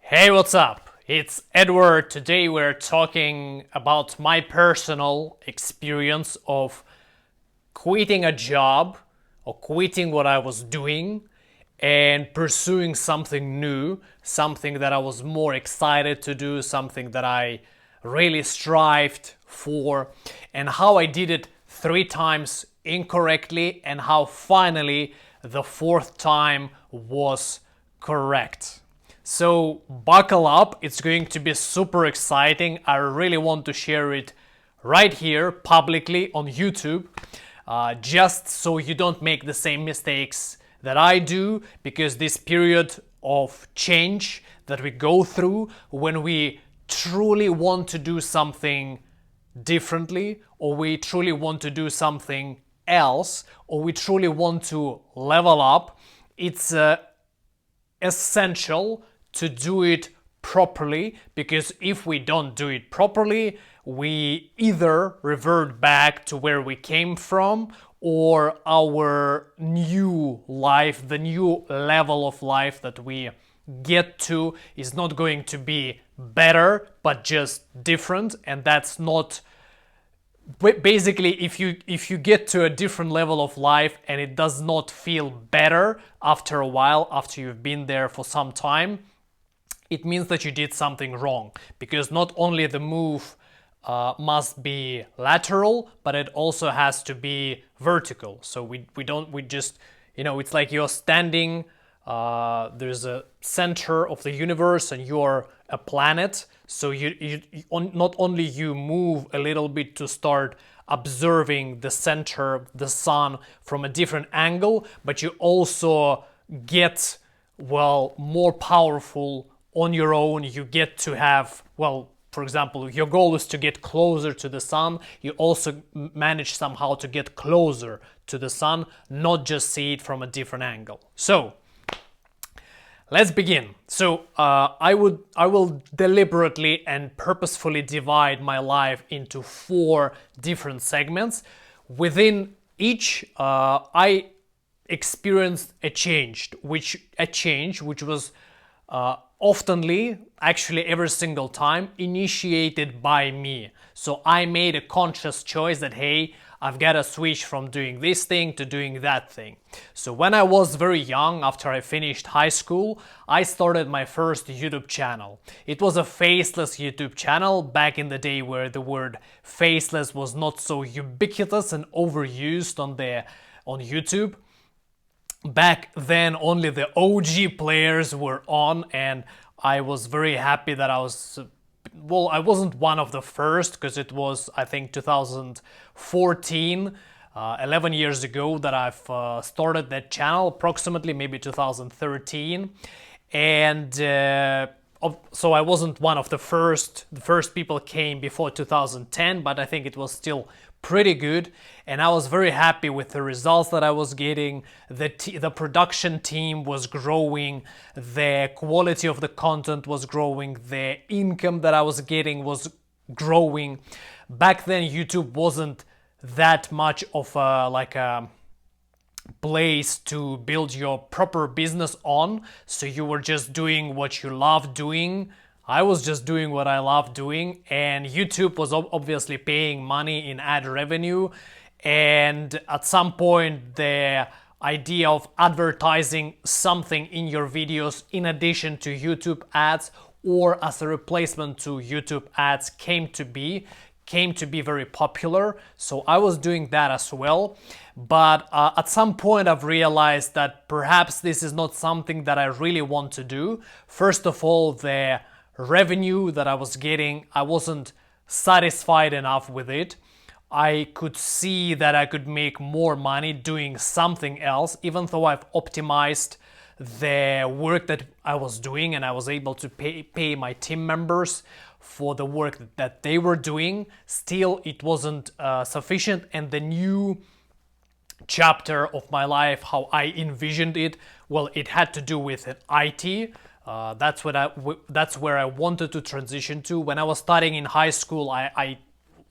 Hey, what's up? It's Eduard. Today we're talking about my personal experience of quitting a job or quitting what I was doing and pursuing something new, something that I was more excited to do, something that I really strived for, and how I did it 3 times incorrectly and how finally the fourth time was correct. So buckle up, it's going to be super exciting. I really want to share it right here publicly on YouTube, just so you don't make the same mistakes that I do, because this period of change that we go through when we truly want to do something differently, or we truly want to do something else, or we truly want to level up, it's essential to do it properly, because if we don't do it properly, we either revert back to where we came from, or our new life, the new level of life that we get to, is not going to be better but just different. And that's not basically, if you get to a different level of life and it does not feel better after a while, after you've been there for some time, it means that you did something wrong, because not only the move must be lateral, but it also has to be vertical. So we just, it's like you're standing, there's a center of the universe and you're a planet. So not only you move a little bit to start observing the center, the sun, from a different angle, but you also get, more powerful on your own. You get to have, for example, your goal is to get closer to the sun. You also manage somehow to get closer to the sun, not just see it from a different angle. So let's begin. So I will deliberately and purposefully divide my life into 4 different segments. Within each, I experienced a change, which was oftenly, actually every single time, initiated by me. So I made a conscious choice that, hey, I've got to switch from doing this thing to doing that thing. So when I was very young, after I finished high school, I started my first YouTube channel. It was a faceless YouTube channel back in the day, where the word faceless was not so ubiquitous and overused on YouTube. Back then, only the OG players were on, and I was very happy that I wasn't one of the first, because it was, I think, 2014, 11 years ago, that I've started that channel, approximately, maybe 2013. And so I wasn't one of the first. The first people came before 2010, but I think it was still pretty good, and I was very happy with the results that I was getting. The production team was growing, the quality of the content was growing, the income that I was getting was growing. Back then, YouTube wasn't that much of a place to build your proper business on, so you were just doing what you love doing. I was just doing what I love doing, and YouTube was obviously paying money in ad revenue. And at some point, the idea of advertising something in your videos in addition to YouTube ads, or as a replacement to YouTube ads, came to be very popular. So I was doing that as well. But at some point, I've realized that perhaps this is not something that I really want to do. First of all, the revenue that I was getting, I wasn't satisfied enough with it. I could see that I could make more money doing something else, even though I've optimized the work that I was doing, and I was able to pay my team members for the work that they were doing. Still, it wasn't sufficient, and the new chapter of my life, how I envisioned it, it had to do with IT. That's where I wanted to transition to. When I was studying in high school, I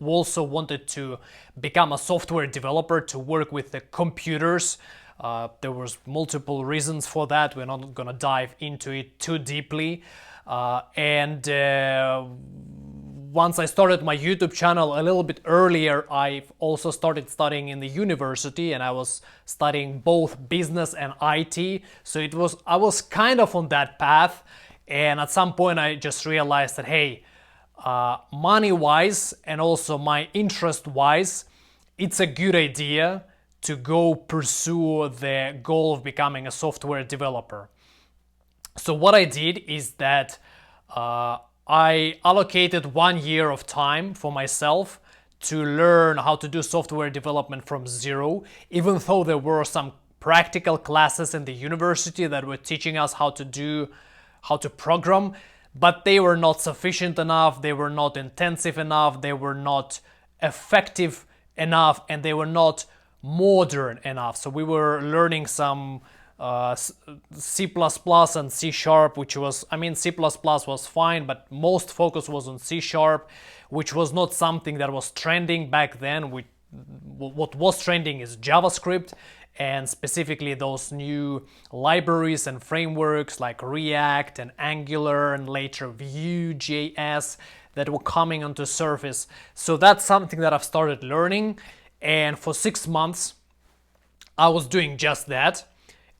also wanted to become a software developer, to work with the computers, There was multiple reasons for that. We're not gonna dive into it too deeply. And once I started my YouTube channel a little bit earlier, I've also started studying in the university, and I was studying both business and IT. So I was kind of on that path. And at some point I just realized that, hey, money-wise and also my interest-wise, it's a good idea to go pursue the goal of becoming a software developer. So what I did is that I allocated 1 year of time for myself to learn how to do software development from zero, even though there were some practical classes in the university that were teaching us how to program, but they were not sufficient enough, they were not intensive enough, they were not effective enough, and they were not modern enough. So we were learning some C++ and C#, which was, I mean, C++ was fine, but most focus was on C#, which was not something that was trending back then. What was trending is JavaScript, and specifically those new libraries and frameworks like React and Angular and later Vue.js that were coming onto surface. So that's something that I've started learning, and for 6 months I was doing just that.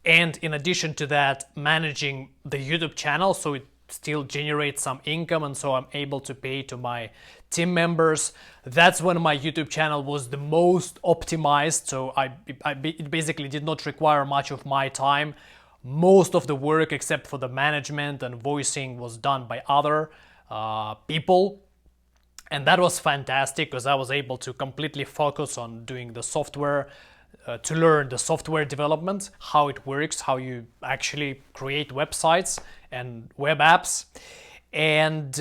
And in addition to that, managing the YouTube channel, so it still generates some income, and so I'm able to pay to my team members. That's when my YouTube channel was the most optimized, so it basically did not require much of my time. Most of the work, except for the management and voicing, was done by other people. And that was fantastic because I was able to completely focus on doing the software, to learn the software development, how it works, how you actually create websites and web apps. And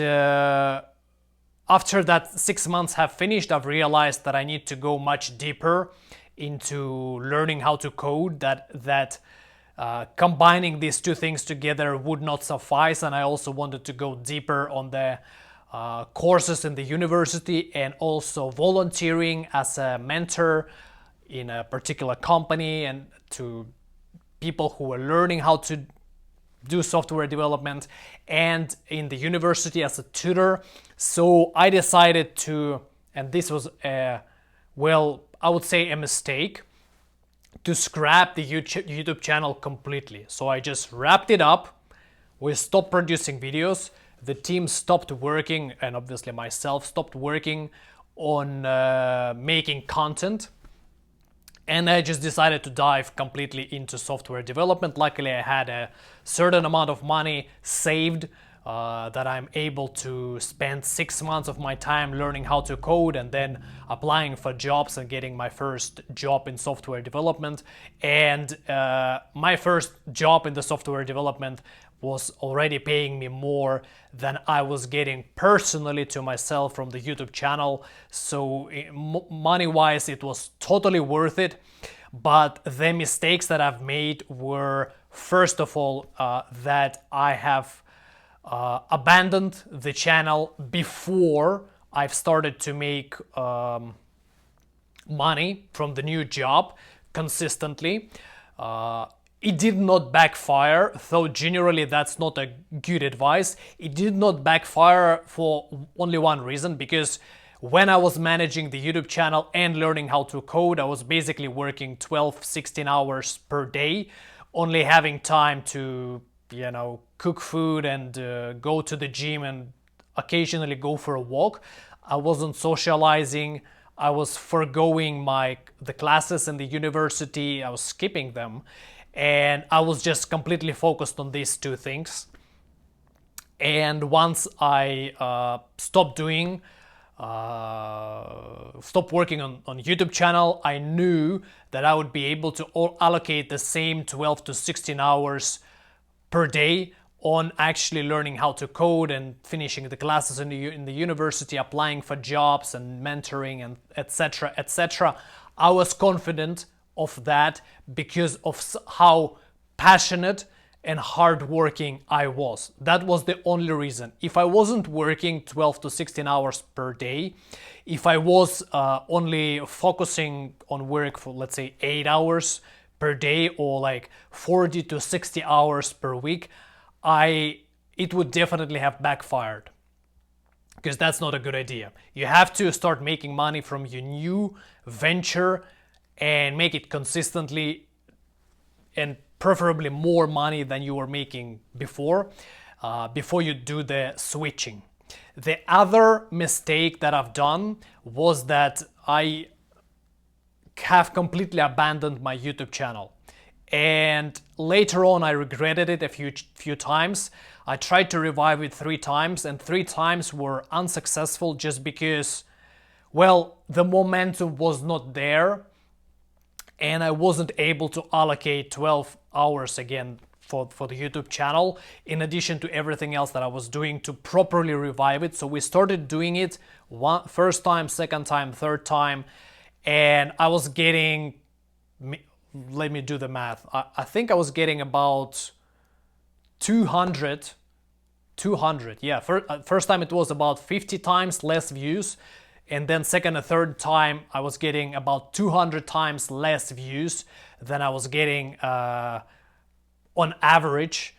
after that 6 months have finished, I've realized that I need to go much deeper into learning how to code, that combining these two things together would not suffice, and I also wanted to go deeper on the courses in the university and also volunteering as a mentor in a particular company and to people who are learning how to do software development, and in the university as a tutor. So I decided to, and this was I would say a mistake, to scrap the YouTube channel completely. So I just wrapped it up. We stopped producing videos. The team stopped working, and obviously myself stopped working on making content. And I just decided to dive completely into software development. Luckily, I had a certain amount of money saved that I'm able to spend 6 months of my time learning how to code and then applying for jobs and getting my first job in software development. And my first job in the software development was already paying me more than I was getting personally to myself from the YouTube channel. So money-wise, it was totally worth it. But the mistakes that I've made were, first of all, that I have abandoned the channel before I've started to make money from the new job consistently. It did not backfire, though generally that's not a good advice. It did not backfire for only one reason, because when I was managing the YouTube channel and learning how to code, I was basically working 12-16 hours per day, only having time to, cook food and go to the gym and occasionally go for a walk. I wasn't socializing. I was foregoing the classes in the university. I was skipping them. And I was just completely focused on these two things. And once I stopped working on YouTube channel, I knew that I would be able to allocate the same 12 to 16 hours per day on actually learning how to code and finishing the classes in the university, applying for jobs and mentoring and etc. etc. I was confident of that because of how passionate and hardworking I was. That was the only reason. If I wasn't working 12 to 16 hours per day, if I was only focusing on work for, let's say, 8 hours per day or like 40 to 60 hours per week, it would definitely have backfired, because that's not a good idea. You have to start making money from your new venture and make it consistently, and preferably more money than you were making before you do the switching. The other mistake that I've done was that I have completely abandoned my YouTube channel. And later on I regretted it a few times. I tried to revive it 3 times, and 3 times were unsuccessful just because, well, the momentum was not there and I wasn't able to allocate 12 hours again for the YouTube channel, in addition to everything else that I was doing to properly revive it. So we started doing it first time, second time, third time, and I was getting, let me do the math, I think I was getting about 200, yeah. First time it was about 50 times less views, and then second and third time I was getting about 200 times less views than I was getting on average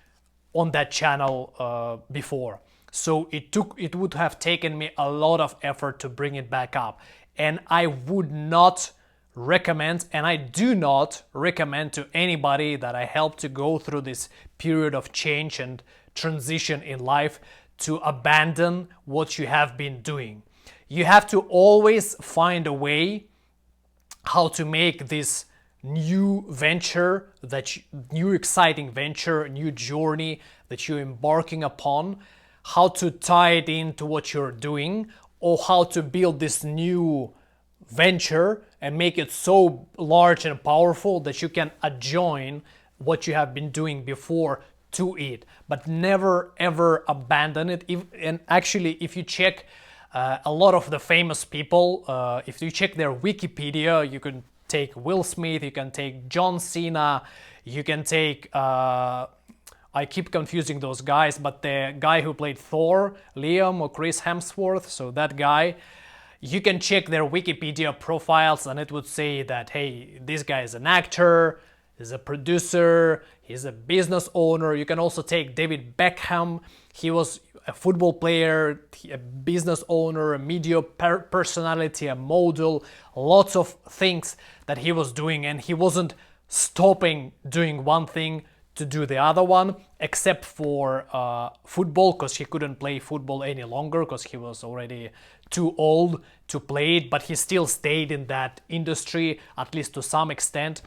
on that channel before. So it would have taken me a lot of effort to bring it back up, and I would not recommend, and I do not recommend to anybody that I help to go through this period of change and transition in life, to abandon what you have been doing. You have to always find a way how to make this new venture, new exciting venture, new journey that you're embarking upon, how to tie it into what you're doing, or how to build this new venture and make it so large and powerful that you can adjoin what you have been doing before to it, but never ever abandon it. And actually, if you check a lot of the famous people, if you check their Wikipedia, you can take Will Smith, you can take John Cena, you can take I keep confusing those guys, but the guy who played Thor, Liam or Chris Hemsworth, so that guy, you can check their Wikipedia profiles and it would say that, hey, this guy is an actor, he's a producer, he's a business owner. You can also take David Beckham. He was a football player, a business owner, a media personality, a model, lots of things that he was doing, and he wasn't stopping doing one thing to do the other one, except for football, because he couldn't play football any longer because he was already too old to play it, but he still stayed in that industry, at least to some extent.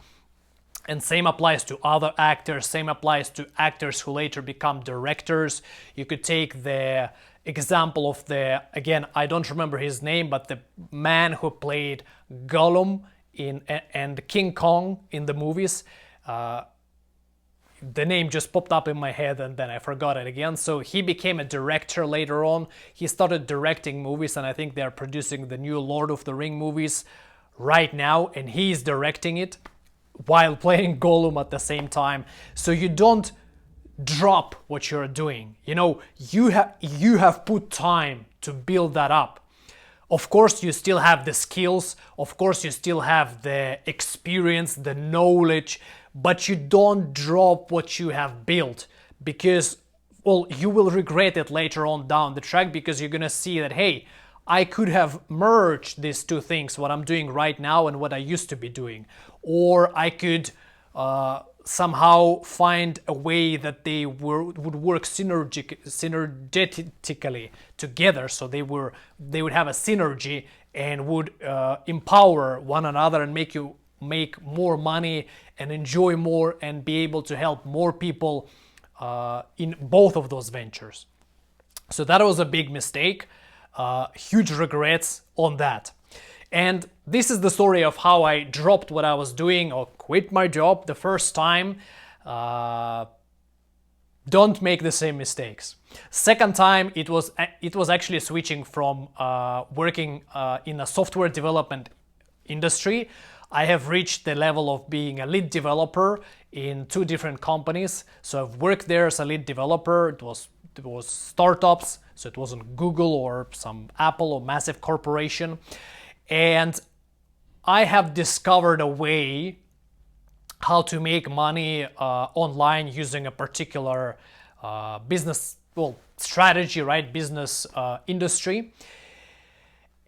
And same applies to other actors, same applies to actors who later become directors. You could take the example of again, I don't remember his name, but the man who played Gollum and King Kong in the movies. The name just popped up in my head and then I forgot it again. So he became a director later on. He started directing movies, and I think they're producing the new Lord of the Ring movies right now, and he's directing it while playing Gollum at the same time. So you don't drop what you're doing. You know, you have put time to build that up. Of course, you still have the skills. Of course, you still have the experience, the knowledge, but you don't drop what you have built, because, well, you will regret it later on down the track, because you're gonna see that, hey, I could have merged these two things, what I'm doing right now and what I used to be doing. Or I could somehow find a way that they would work synergetically together, so they would have a synergy and would empower one another and make you make more money and enjoy more and be able to help more people in both of those ventures. So that was a big mistake. Huge regrets on that. And this is the story of how I dropped what I was doing or quit my job the first time. Don't make the same mistakes. Second time, it was actually switching from working in a software development industry. I have reached the level of being a lead developer in 2 different companies. So I've worked there as a lead developer. It was startups, so it wasn't Google or some Apple or massive corporation. And I have discovered a way how to make money online using a particular business, well, strategy, right? Business industry.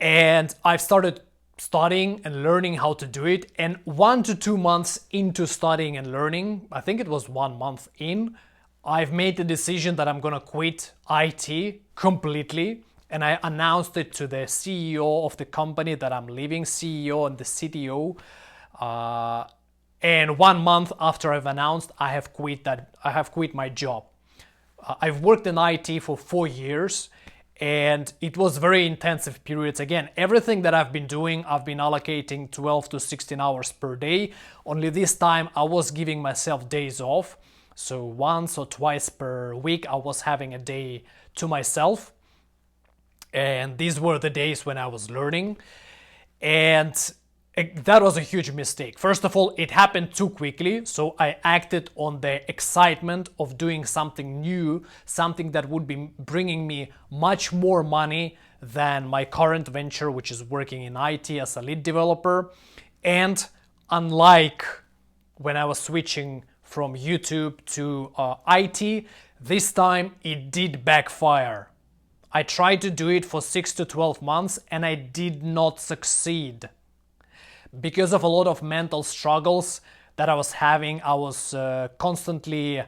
And I've started studying and learning how to do it. And 1 to 2 months into studying and learning, I think it was 1 month in, I've made the decision that I'm gonna quit IT completely. And I announced it to the CEO of the company that I'm leaving, CEO and the CTO. And 1 month after I've announced, I have quit my job. I've worked in IT for 4 years, and it was very intensive periods. Again, everything that I've been doing, I've been allocating 12 to 16 hours per day. Only this time I was giving myself days off. So once or twice per week, I was having a day to myself. And these were the days when I was learning. And that was a huge mistake. First of all, it happened too quickly, so I acted on the excitement of doing something new, something that would be bringing me much more money than my current venture, which is working in IT as a lead developer. And unlike when I was switching from YouTube to IT, this time it did backfire. I tried to do it for 6 to 12 months and I did not succeed. Because of a lot of mental struggles that I was having, I was constantly,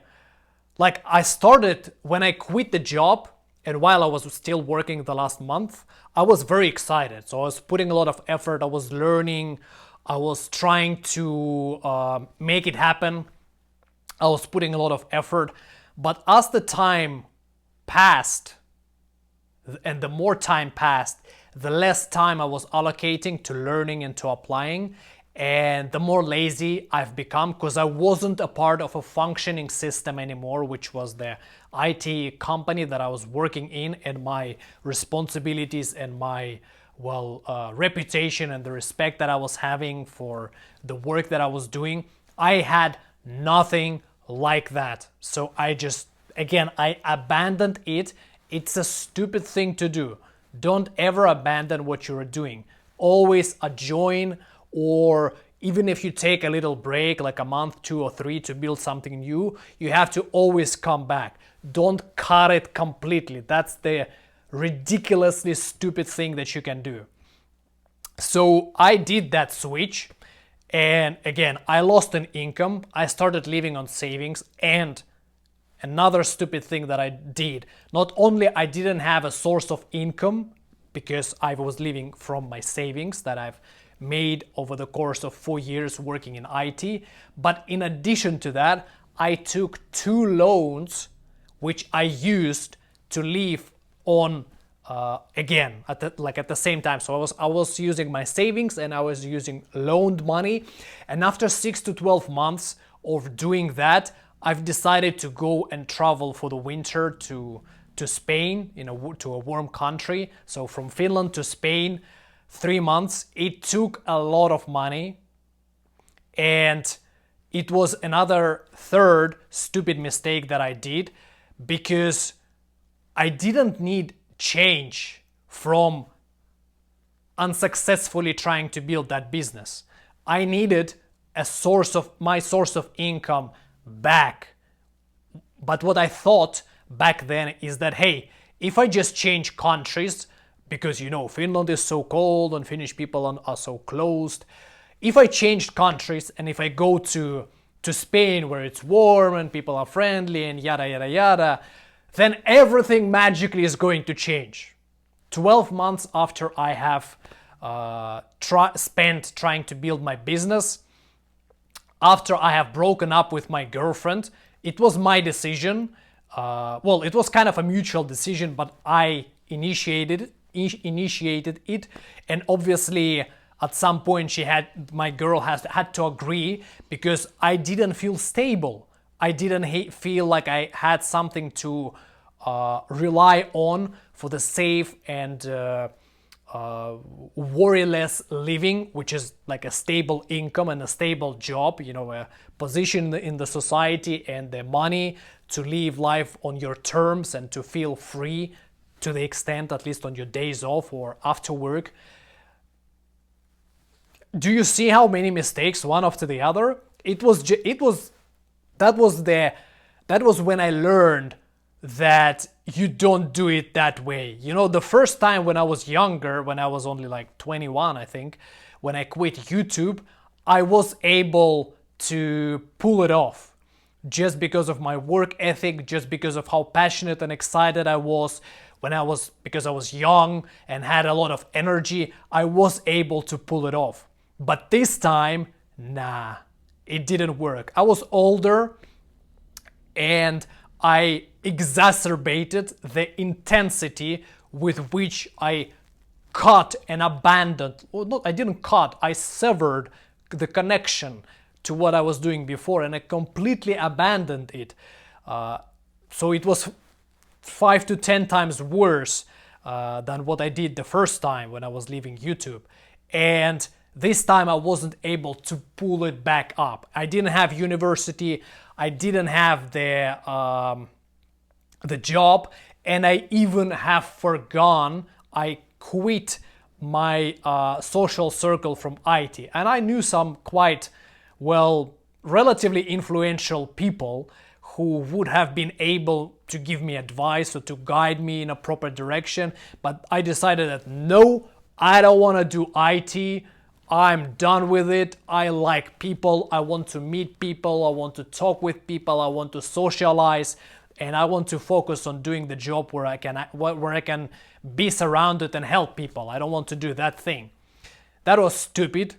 like, I started when I quit the job, and while I was still working the last month, I was very excited. So I was putting a lot of effort, I was learning, I was trying to make it happen, I was putting a lot of effort. But as the time passed, and the more time passed, the less time I was allocating to learning and to applying, and the more lazy I've become, because I wasn't a part of a functioning system anymore, which was the IT company that I was working in, and my responsibilities and my reputation and the respect that I was having for the work that I was doing. I had nothing like that. So I abandoned it. It's a stupid thing to do. Don't ever abandon what you're doing. Always adjoin, or even if you take a little break, like a month, 2 or 3, to build something new, you have to always come back. Don't cut it completely. That's the ridiculously stupid thing that you can do. So I did that switch, and again, I lost an income. I started living on savings, and another stupid thing that I did, not only I didn't have a source of income because I was living from my savings that I've made over the course of 4 years working in IT, but in addition to that, I took 2 loans which I used to live on again at the same time. So I was using my savings and I was using loaned money, and after 6 to 12 months of doing that, I've decided to go and travel for the winter to Spain, to a warm country. So from Finland to Spain, 3 months. It took a lot of money, and it was another third stupid mistake that I did, because I didn't need change from unsuccessfully trying to build that business. I needed my source of income back. But what I thought back then is that, hey, if I just change countries, because Finland is so cold and Finnish people are so closed, if I changed countries and if I go to Spain where it's warm and people are friendly and yada yada yada, then everything magically is going to change. 12 months after I have spent trying to build my business, after I have broken up with my girlfriend, it was my decision. It was kind of a mutual decision, but I initiated it, and obviously at some point my girl had to agree, because I didn't feel stable. I didn't feel like I had something to rely on for the safe and worryless living, which is like a stable income and a stable job, a position in the society and the money to live life on your terms and to feel free to the extent, at least on your days off or after work. Do you see how many mistakes, one after the other? that was the that was when I learned that you don't do it that way. You know, the first time when I was younger, when I was only like 21, I think, when I quit YouTube, I was able to pull it off just because of my work ethic, just because of how passionate and excited I was because I was young and had a lot of energy. I was able to pull it off. But this time, nah, it didn't work. I was older and I exacerbated the intensity with which I cut and abandoned, well, not, I didn't cut, I severed the connection to what I was doing before, and I completely abandoned it. So it was 5 to 10 times worse than what I did the first time when I was leaving YouTube. And this time I wasn't able to pull it back up. I didn't have university, I didn't have the job, and I even have forgone, I quit my social circle from IT. And I knew some quite, well, relatively influential people who would have been able to give me advice or to guide me in a proper direction. But I decided that no, I don't want to do IT. I'm done with it. I like people. I want to meet people. I want to talk with people. I want to socialize. And I want to focus on doing the job where I can be surrounded and help people. I don't want to do that thing. That was stupid.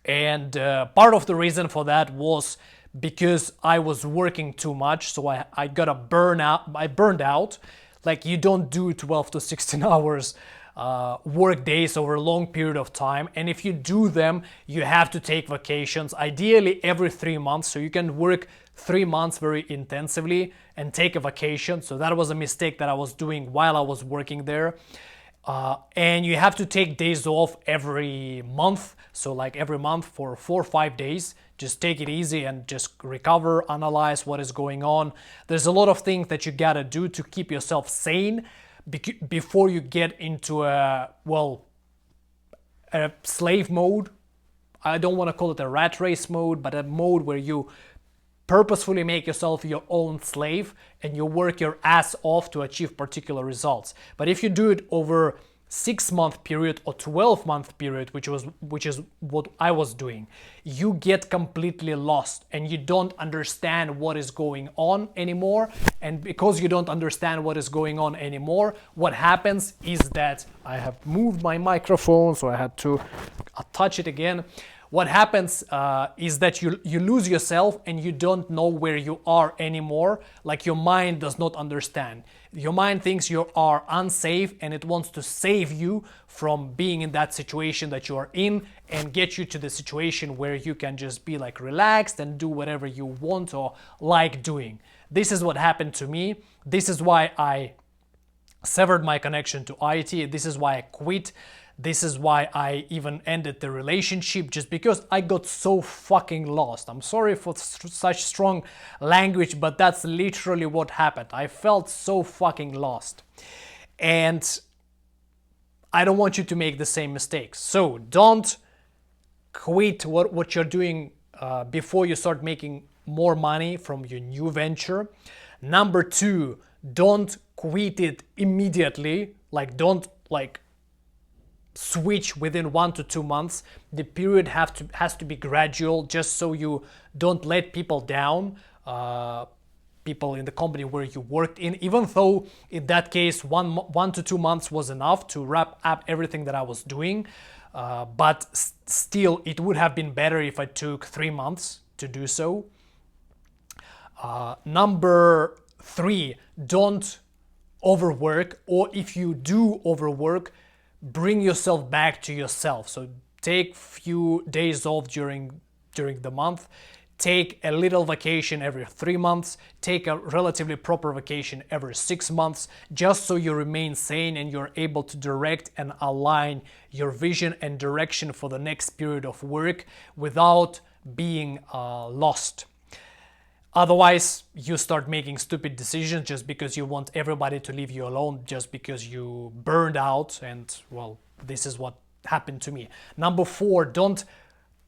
And part of the reason for that was because I was working too much. So I got a burnout. I burned out. Like, you don't do 12 to 16 hours work days over a long period of time, and if you do them, you have to take vacations, ideally every 3 months, so you can work 3 months very intensively and take a vacation. So that was a mistake that I was doing while I was working there. And you have to take days off every month, so like every month for 4 or 5 days. Just take it easy and just recover, analyze what is going on. There's a lot of things that you gotta do to keep yourself sane before you get into a slave mode. I don't want to call it a rat race mode, but a mode where you purposefully make yourself your own slave and you work your ass off to achieve particular results. But if you do it over 6-month period or 12-month period, which is what I was doing, you get completely lost and you don't understand what is going on anymore. And because you don't understand what is going on anymore, what happens is that I have moved my microphone, so I had to touch it again. What happens is that you lose yourself and you don't know where you are anymore. Like, your mind does not understand. Your mind thinks you are unsafe and it wants to save you from being in that situation that you are in and get you to the situation where you can just be like relaxed and do whatever you want or like doing. This is what happened to me. This is why I severed my connection to IT. This is why I quit. This is why I even ended the relationship, just because I got so fucking lost. I'm sorry for such strong language, but that's literally what happened. I felt so fucking lost. And I don't want you to make the same mistakes. So don't quit what you're doing before you start making more money from your new venture. Number 2, don't quit it immediately. Like, don't switch within 1 to 2 months. The period has to be gradual, just so you don't let people down, people in the company where you worked in, even though in that case 1 to 2 months was enough to wrap up everything that I was doing, but still it would have been better if I took 3 months to do so. Number 3, don't overwork, or if you do overwork, bring yourself back to yourself. So take few days off during the month, take a little vacation every 3 months, take a relatively proper vacation every 6 months, just so you remain sane and you're able to direct and align your vision and direction for the next period of work without being lost. Otherwise, you start making stupid decisions just because you want everybody to leave you alone, just because you burned out, and well, this is what happened to me. Number 4, don't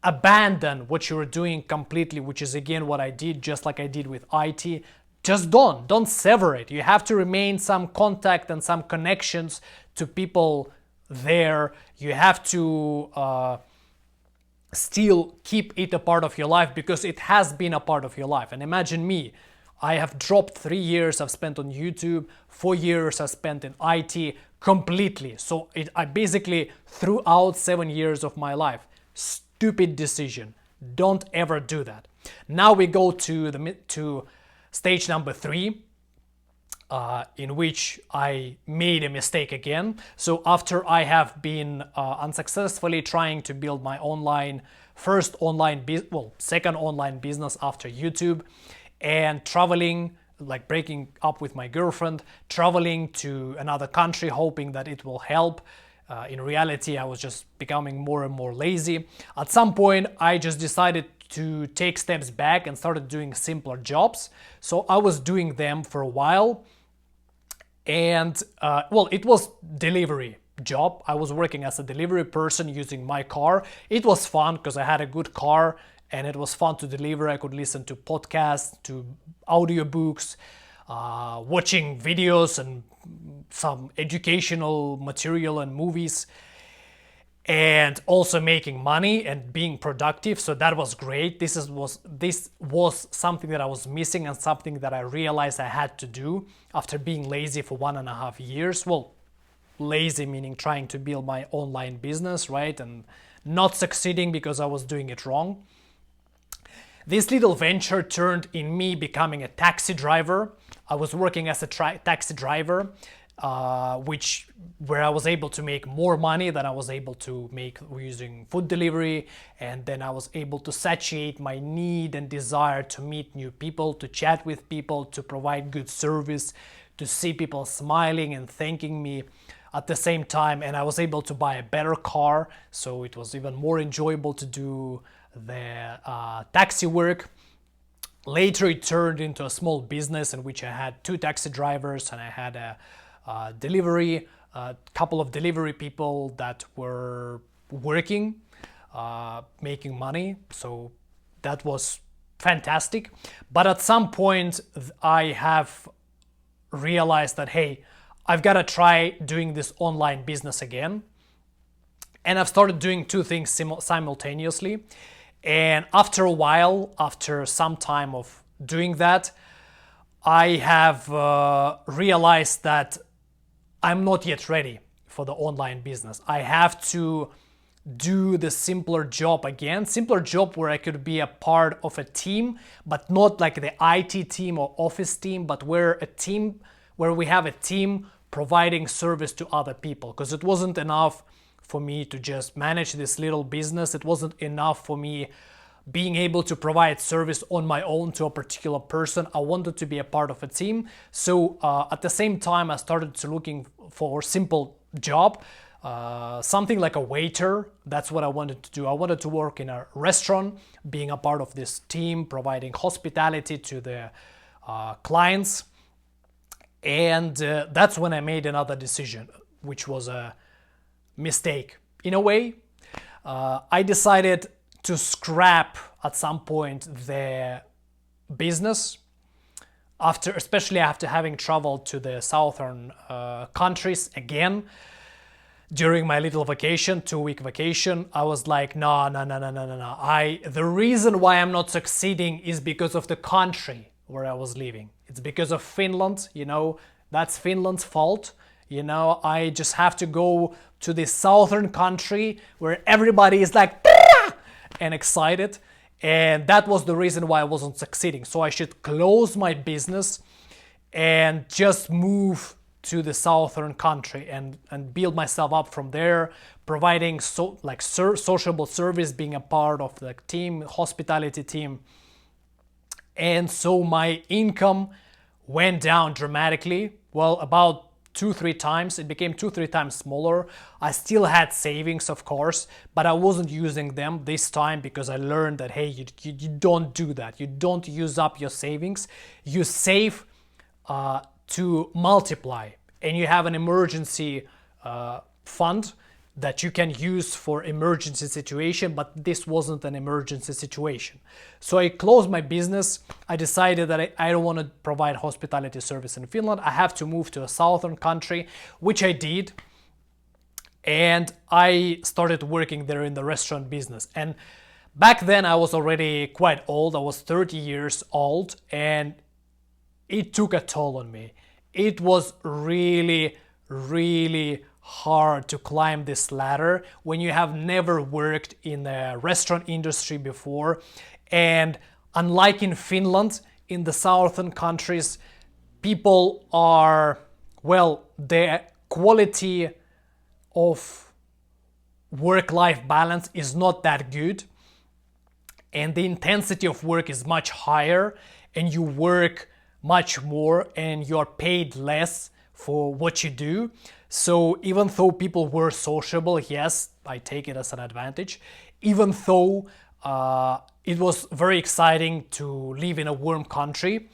abandon what you're doing completely, which is again what I did, just like I did with IT. Just don't sever it. You have to remain some contact and some connections to people there. You have to still keep it a part of your life, because it has been a part of your life. And imagine me, I have dropped 3 years I've spent on YouTube, 4 years I've spent in IT completely. So I basically threw out 7 years of my life. Stupid decision. Don't ever do that. Now we go to stage number 3, in which I made a mistake again. So after I have been unsuccessfully trying to build my second online business after YouTube, and traveling, like breaking up with my girlfriend, traveling to another country hoping that it will help. In reality, I was just becoming more and more lazy. At some point, I just decided to take steps back and started doing simpler jobs. So I was doing them for a while. And it was delivery job. I was working as a delivery person using my car. It was fun because I had a good car and it was fun to deliver. I could listen to podcasts, to audiobooks, watching videos and some educational material and movies, and also making money and being productive. So that was great. This was something that I was missing and something that I realized I had to do after being lazy for 1.5 years. Well, lazy meaning trying to build my online business, right? And not succeeding because I was doing it wrong. This little venture turned in me becoming a taxi driver. I was working as a taxi driver, where I was able to make more money than I was able to make using food delivery, and then I was able to satiate my need and desire to meet new people, to chat with people, to provide good service, to see people smiling and thanking me at the same time. And I was able to buy a better car, so it was even more enjoyable to do the taxi work. Later it turned into a small business in which I had 2 taxi drivers, and I had a couple of delivery people that were working, making money. So that was fantastic. But at some point I have realized that, hey, I've got to try doing this online business again. And I've started doing 2 things simultaneously. And after a while, after some time of doing that, I have realized that I'm not yet ready for the online business. I have to do the simpler job again, simpler job where I could be a part of a team, but not like the IT team or office team, but where we have a team providing service to other people. Because it wasn't enough for me to just manage this little business. It wasn't enough for me being able to provide service on my own to a particular person. I wanted to be a part of a team. So at the same time, I started to looking for a simple job, something like a waiter. That's what I wanted to do. I wanted to work in a restaurant, being a part of this team, providing hospitality to the clients. And that's when I made another decision, which was a mistake in a way. I decided to scrap at some point the business, especially after having traveled to the southern countries again during my little vacation, 2-week vacation. I was like, no. The reason why I'm not succeeding is because of the country where I was living. It's because of Finland, that's Finland's fault. I just have to go to this southern country where everybody is like and excited. And that was the reason why I wasn't succeeding. So I should close my business and just move to the southern country and build myself up from there, providing sociable service, being a part of the team, hospitality team. And so my income went down dramatically. Well, about 2-3 times. It became 2-3 times smaller. I still had savings, of course, but I wasn't using them this time because I learned that, hey, you don't do that. You don't use up your savings. You save to multiply, and you have an emergency fund that you can use for emergency situation, but this wasn't an emergency situation. So I closed my business. I decided that I don't want to provide hospitality service in Finland. I have to move to a southern country, which I did. And I started working there in the restaurant business. And back then I was already quite old. I was 30 years old, and it took a toll on me. It was really, really hard to climb this ladder when you have never worked in the restaurant industry before. And unlike in Finland, in the southern countries, people are, well, the quality of work-life balance is not that good, and the intensity of work is much higher, and you work much more and you're paid less for what you do. So even though people were sociable, yes, I take it as an advantage. Even though it was very exciting to live in a warm country,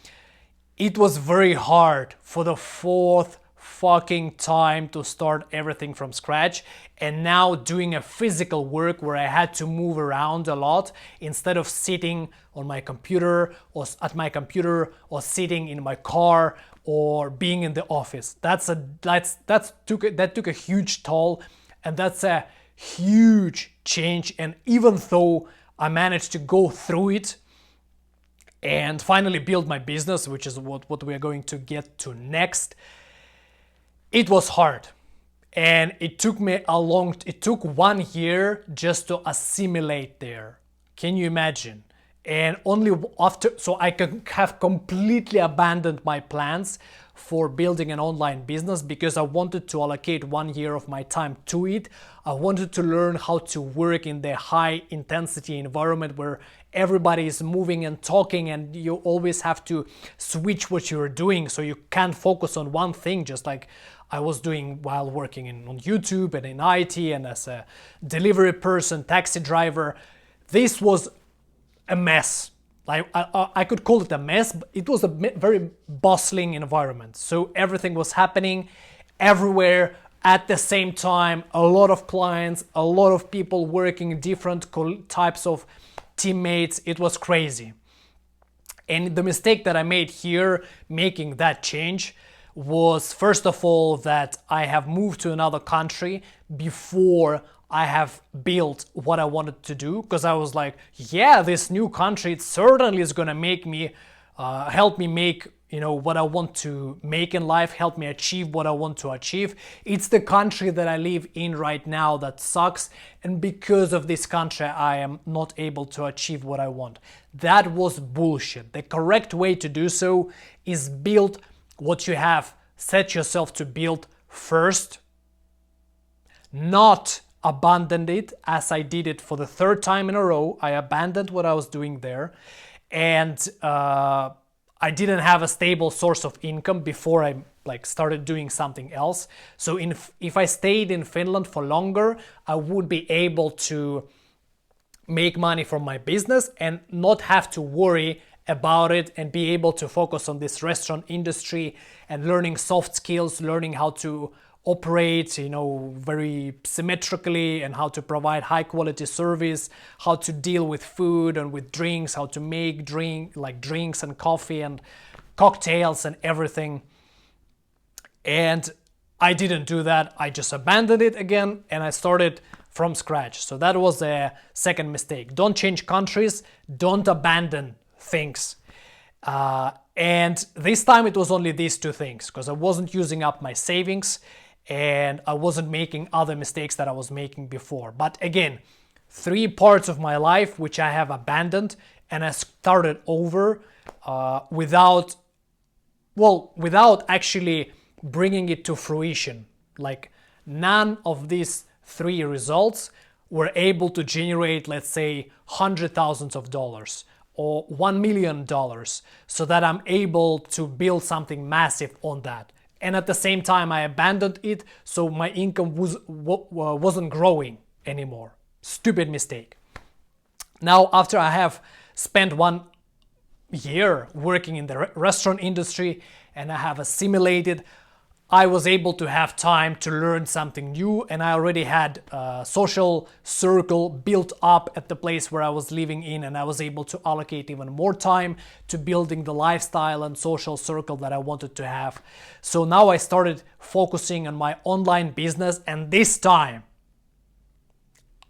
it was very hard for the fourth fucking time to start everything from scratch, and now doing a physical work where I had to move around a lot instead of sitting on my computer or at my computer or sitting in my car or being in the office. That took a huge toll, and that's a huge change. And even though I managed to go through it and finally build my business, which is what we are going to get to next, it was hard. And it took 1 year just to assimilate there. Can you imagine? And only after, so I could have completely abandoned my plans for building an online business because I wanted to allocate 1 year of my time to it. I wanted to learn how to work in the high intensity environment where everybody is moving and talking, and you always have to switch what you're doing, so you can't focus on one thing, just like I was doing while working on YouTube and in IT and as a delivery person, taxi driver. This was a mess. I could call it a mess, but it was a very bustling environment. So everything was happening everywhere at the same time. A lot of clients, a lot of people working, different types of teammates. It was crazy. And the mistake that I made here, making that change, was first of all that I have moved to another country before I have built what I wanted to do, because I was like, yeah, this new country, it certainly is gonna make me, help me make, what I want to make in life, help me achieve what I want to achieve. It's the country that I live in right now that sucks, and because of this country, I am not able to achieve what I want. That was bullshit. The correct way to do so is build what you have set yourself to build first, not abandoned it as I did it for the third time in a row. I abandoned what I was doing there, and I didn't have a stable source of income before I started doing something else. So if I stayed in Finland for longer, I would be able to make money from my business and not have to worry about it and be able to focus on this restaurant industry and learning soft skills, learning how to operate, very symmetrically, and how to provide high quality service, how to deal with food and with drinks, how to make drinks and coffee and cocktails and everything. And I didn't do that. I just abandoned it again and I started from scratch. So that was a second mistake. Don't change countries, don't abandon things. And this time it was only these two things, because I wasn't using up my savings and I wasn't making other mistakes that I was making before. But again, 3 parts of my life which I have abandoned, and I started over without actually bringing it to fruition. None of these 3 results were able to generate, let's say, $100,000 or $1 million, so that I'm able to build something massive on that. And at the same time, I abandoned it, so my income wasn't growing anymore. Stupid mistake. Now, after I have spent 1 year working in the restaurant industry and I have assimilated I was able to have time to learn something new, and I already had a social circle built up at the place where I was living in, and I was able to allocate even more time to building the lifestyle and social circle that I wanted to have. So now I started focusing on my online business, and this time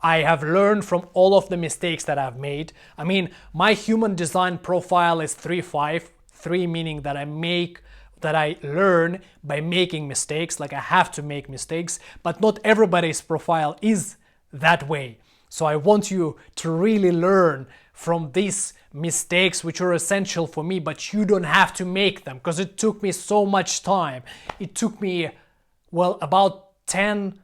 I have learned from all of the mistakes that I've made. I mean, my human design profile is 3-5, 3 meaning that I learn by making mistakes, like I have to make mistakes, but not everybody's profile is that way. So I want you to really learn from these mistakes which are essential for me, but you don't have to make them, because it took me so much time. It took me, well, about 10,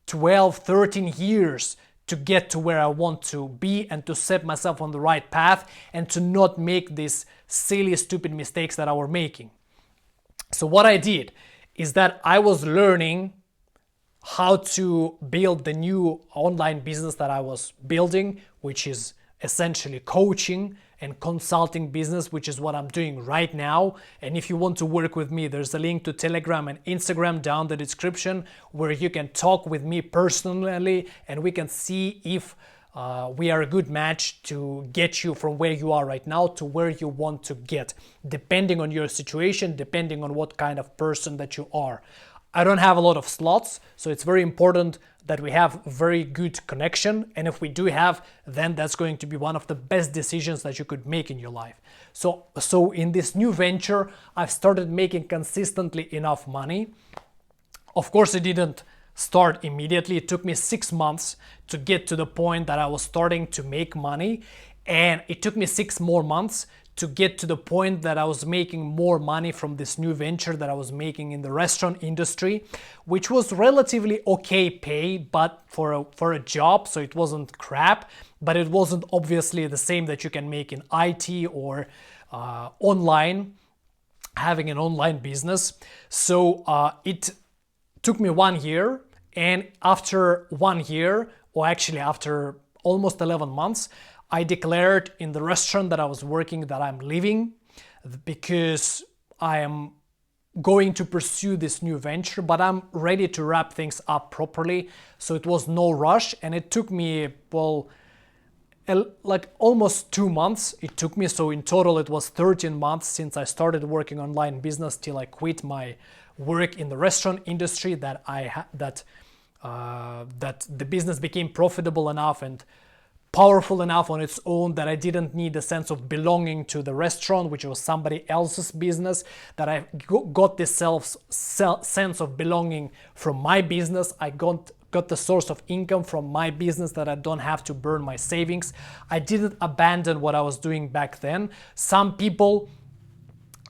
12, 13 years to get to where I want to be and to set myself on the right path and to not make these silly, stupid mistakes that I was making. So what I did is that I was learning how to build the new online business that I was building, which is essentially coaching and consulting business, which is what I'm doing right now. And if you want to work with me, there's a link to Telegram and Instagram down the description where you can talk with me personally and we can see if we are a good match to get you from where you are right now to where you want to get, depending on your situation, depending on what kind of person that you are. I don't have a lot of slots, so it's very important that we have very good connection, and if we do have, then that's going to be one of the best decisions that you could make in your life. So in this new venture, I've started making consistently enough money. Of course, it didn't start immediately. It took me 6 months to get to the point that I was starting to make money, and it took me 6 more months to get to the point that I was making more money from this new venture that I was making in the restaurant industry, which was relatively okay pay, but for a job, so it wasn't crap, but it wasn't obviously the same that you can make in IT or online, having an online business. So it took me 1 year, and after 1 year, or actually after almost 11 months, I declared in the restaurant that I was working that I'm leaving because I am going to pursue this new venture, but I'm ready to wrap things up properly. So it was no rush, and it took me, well, like almost 2 months it took me. So in total it was 13 months since I started working online business till I quit my work in the restaurant industry, that the business became profitable enough and powerful enough on its own that I didn't need a sense of belonging to the restaurant, which was somebody else's business, that I got this sense of belonging from my business. I got the source of income from my business, that I don't have to burn my savings. I didn't abandon what I was doing back then. Some people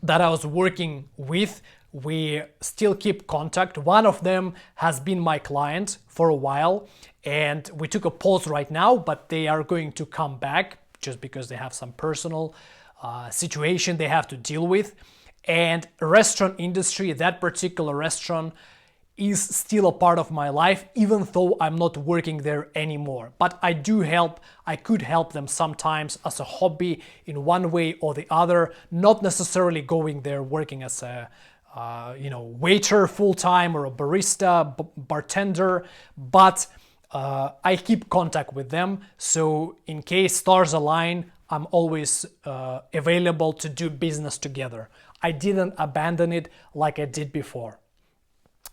that I was working with, we still keep contact. One of them has been my client for a while, and we took a pause right now, but they are going to come back just because they have some personal situation they have to deal with. And restaurant industry, that particular restaurant, is still a part of my life, even though I'm not working there anymore. But I could help them sometimes as a hobby in one way or the other, not necessarily going there working as a waiter full-time or a barista, bartender, but I keep contact with them. So in case stars align, I'm always available to do business together. I didn't abandon it like I did before.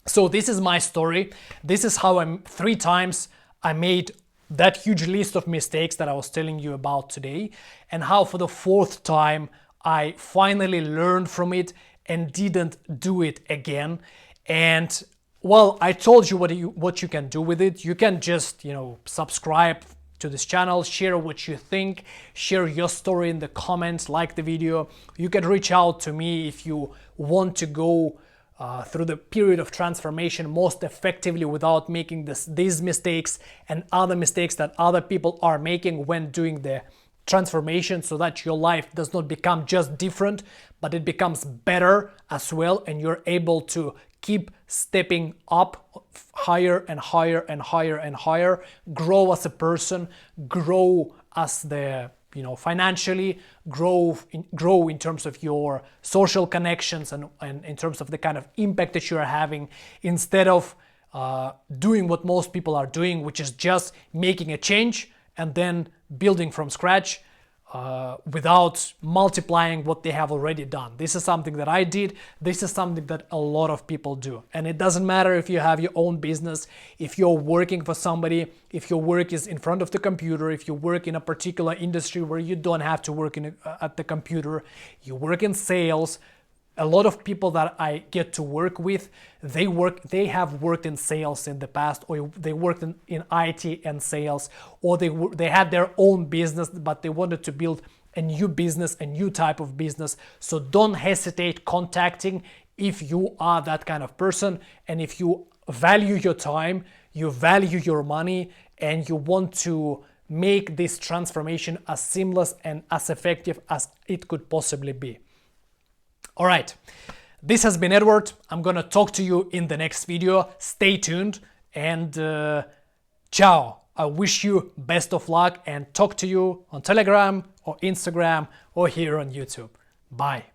So this is my story. This is how 3 times I made that huge list of mistakes that I was telling you about today, and how for the 4th time I finally learned from it and didn't do it again. And well, I told you what you can do with it. You can just, subscribe to this channel, share what you think, share your story in the comments, like the video. You can reach out to me if you want to go through the period of transformation most effectively without making these mistakes and other mistakes that other people are making when doing the transformation, so that your life does not become just different, but it becomes better as well, and you're able to keep stepping up higher and higher and higher and higher, grow as a person, grow as the financially, grow in terms of your social connections and in terms of the kind of impact that you are having, instead of doing what most people are doing, which is just making a change and then building from scratch without multiplying what they have already done. This is something that I did. This is something that a lot of people do. And it doesn't matter if you have your own business, if you're working for somebody, if your work is in front of the computer, if you work in a particular industry where you don't have to work at the computer, you work in sales. A lot of people that I get to work with, they have worked in sales in the past, or they worked in IT and sales, or they had their own business, but they wanted to build a new business, a new type of business. So don't hesitate contacting if you are that kind of person, and if you value your time, you value your money, and you want to make this transformation as seamless and as effective as it could possibly be. All right, this has been Eduard. I'm gonna talk to you in the next video. Stay tuned, and ciao. I wish you best of luck, and talk to you on Telegram or Instagram or here on YouTube. Bye.